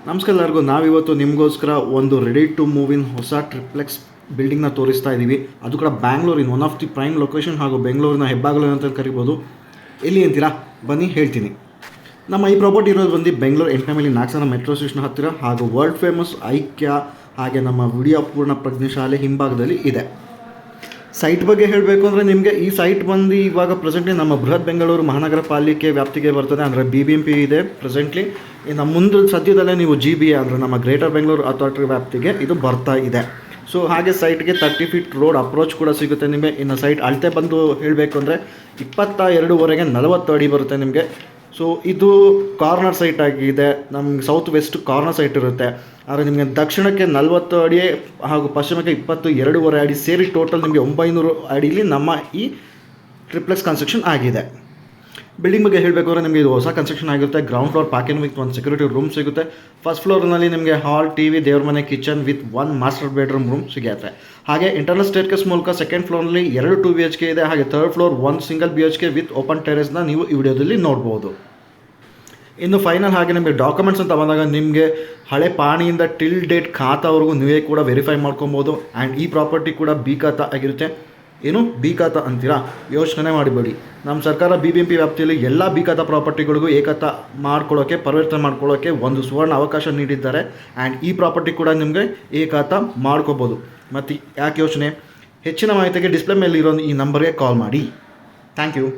ನಮಸ್ಕಾರ ಎಲ್ಲರಿಗೂ. ನಾವಿವತ್ತು ನಿಮಗೋಸ್ಕರ ಒಂದು ರೆಡಿ ಟು ಮೂವ್ ಇನ್ ಹೊಸ ಟ್ರಿಪ್ಲೆಕ್ಸ್ ಬಿಲ್ಡಿಂಗ್ನ ತೋರಿಸ್ತಾ ಇದ್ದೀವಿ. ಅದು ಕೂಡ ಬ್ಯಾಂಗ್ಳೂರಿನ one of the prime location ಹಾಗೂ ಬೆಂಗಳೂರಿನ ಹೆಬ್ಬಾಗಿಲು ಅಂತ ಕರಿಬೋದು. ಎಲ್ಲಿ ಅಂತೀರಾ, ಬನ್ನಿ ಹೇಳ್ತೀನಿ. ನಮ್ಮ ಈ ಪ್ರಾಪರ್ಟಿ ಇರೋದು ಬಂದು ಬೆಂಗಳೂರು 8ನೇ ಮೈಲಿ ನಾಗಸನ ಮೆಟ್ರೋ ಸ್ಟೇಷನ್ ಹತ್ತಿರ ಹಾಗೂ ವರ್ಲ್ಡ್ ಫೇಮಸ್ ಐಕ್ಯ ಹಾಗೆ ನಮ್ಮ ವಿಡಿಯೋಪೂರ್ಣ ಪ್ರಜ್ಞಾಶಾಲೆ ಹಿಂಭಾಗದಲ್ಲಿ ಇದೆ. ಸೈಟ್ ಬಗ್ಗೆ ಹೇಳಬೇಕು ಅಂದರೆ ನಿಮಗೆ ಈ ಸೈಟ್ ಬಂದು ಇವಾಗ ಪ್ರೆಸೆಂಟ್ಲಿ ನಮ್ಮ ಬೃಹತ್ ಬೆಂಗಳೂರು ಮಹಾನಗರ ಪಾಲಿಕೆ ವ್ಯಾಪ್ತಿಗೆ ಬರ್ತದೆ. ಅಂದರೆ BBMP ಇದೆ ಪ್ರೆಸೆಂಟ್ಲಿ. ಇನ್ನು ಮುಂದೆ ಸದ್ಯದಲ್ಲೇ ನೀವು GBA ಅಂದರೆ ನಮ್ಮ ಗ್ರೇಟರ್ ಬೆಂಗಳೂರು ಅಥಾರಿಟಿ ವ್ಯಾಪ್ತಿಗೆ ಇದು ಬರ್ತಾ ಇದೆ. ಸೊ ಹಾಗೆ ಸೈಟ್ಗೆ 30 ಫೀಟ್ ರೋಡ್ ಅಪ್ರೋಚ್ ಕೂಡ ಸಿಗುತ್ತೆ ನಿಮಗೆ. ಇನ್ನು ಸೈಟ್ ಅಳತೆ ಬಂದು ಹೇಳಬೇಕು ಅಂದರೆ 22ವರೆಗೆ 40 ಅಡಿ ಬರುತ್ತೆ ನಿಮಗೆ. ಸೊ ಇದು ಕಾರ್ನರ್ ಸೈಟ್ ಆಗಿದೆ. ನಮ್ಗೆ ಸೌತ್ ವೆಸ್ಟ್ ಕಾರ್ನರ್ ಸೈಟ್ ಇರುತ್ತೆ. ಆದರೆ ನಿಮಗೆ ದಕ್ಷಿಣಕ್ಕೆ 40 ಅಡಿ ಹಾಗೂ ಪಶ್ಚಿಮಕ್ಕೆ 22.5 ಅಡಿ ಸೇರಿ ಟೋಟಲ್ ನಿಮಗೆ 900 ಅಡಿಲಿ ನಮ್ಮ ಈ ಟ್ರಿಪ್ಲೆಕ್ಸ್ ಕನ್ಸ್ಟ್ರಕ್ಷನ್ ಆಗಿದೆ. ಬಿಲ್ಡಿಂಗ್ ಬಗ್ಗೆ ಹೇಳಬೇಕು ಅಂದರೆ ನಿಮಗೆ ಇದು ಹೊಸ ಕನ್ಸ್ಟ್ರಕ್ಷನ್ ಆಗಿರುತ್ತೆ. ಗ್ರೌಂಡ್ ಫ್ಲೋರ್ ಪಾರ್ಕಿಂಗ್ ವಿತ್ ಒಂದು ಸೆಕ್ಯೂರಿಟಿ ರೂಮ್ ಸಿಗುತ್ತೆ. ಫಸ್ಟ್ ಫ್ಲೋರ್ನಲ್ಲಿ ನಿಮಗೆ ಹಾಲ್, TV, ದೇವ್ರ ಮನೆ, kitchen with 1 master bedroom room ಸಿಗುತ್ತೆ. ಹಾಗೆ ಇಂಟರ್ನಲ್ ಸ್ಟೇರ್ಕೇಸ್ ಮೂಲಕ ಸೆಕೆಂಡ್ ಫ್ಲೋರ್ನಲ್ಲಿ 2 2 BHK ಇದೆ. ಹಾಗೆ third floor 1 single BHK with open ಟೆರೇಸ್ನ ನೀವು ಈ ವಿಡಿಯೋದಲ್ಲಿ ನೋಡ್ಬೋದು. ಇನ್ನು ಫೈನಲ್ ಹಾಗೆ ನಿಮಗೆ ಡಾಕ್ಯುಮೆಂಟ್ಸ್ ಅಂತ ಬಂದಾಗ ನಿಮಗೆ ಹಳೆ ಪಾಣಿಯಿಂದ ಟಿಲ್ ಡೇಟ್ ಖಾತಾವರೆಗೂ ನೀವೇ ಕೂಡ ವೆರಿಫೈ ಮಾಡ್ಕೊಬೋದು. ಆ್ಯಂಡ್ ಈ ಪ್ರಾಪರ್ಟಿ ಕೂಡ ಬಿ ಖಾತಾ ಆಗಿರುತ್ತೆ. ಏನು ಬಿ ಖಾತಾ ಅಂತೀರಾ, ಯೋಚನೆ ಮಾಡಿಬೇಡಿ. ನಮ್ಮ ಸರ್ಕಾರ BBMP ವ್ಯಾಪ್ತಿಯಲ್ಲಿ ಎಲ್ಲ ಬಿ ಖಾತಾ ಪ್ರಾಪರ್ಟಿಗಳಿಗೂ ಏಕತಾ ಮಾಡ್ಕೊಳ್ಳೋಕ್ಕೆ, ಪರಿವರ್ತನೆ ಮಾಡ್ಕೊಳ್ಳೋಕ್ಕೆ ಒಂದು ಸುವರ್ಣ ಅವಕಾಶ ನೀಡಿದ್ದಾರೆ. ಆ್ಯಂಡ್ ಈ ಪ್ರಾಪರ್ಟಿ ಕೂಡ ನಿಮಗೆ ಏಕತಾ ಮಾಡ್ಕೋಬೋದು. ಮತ್ತು ಯಾಕೆ ಯೋಚನೆ, ಹೆಚ್ಚಿನ ಮಾಹಿತಿಗೆ ಡಿಸ್ಪ್ಲೇ ಮೇಲೆ ಇರೋ ಈ ನಂಬರ್ಗೆ ಕಾಲ್ ಮಾಡಿ. Thank you.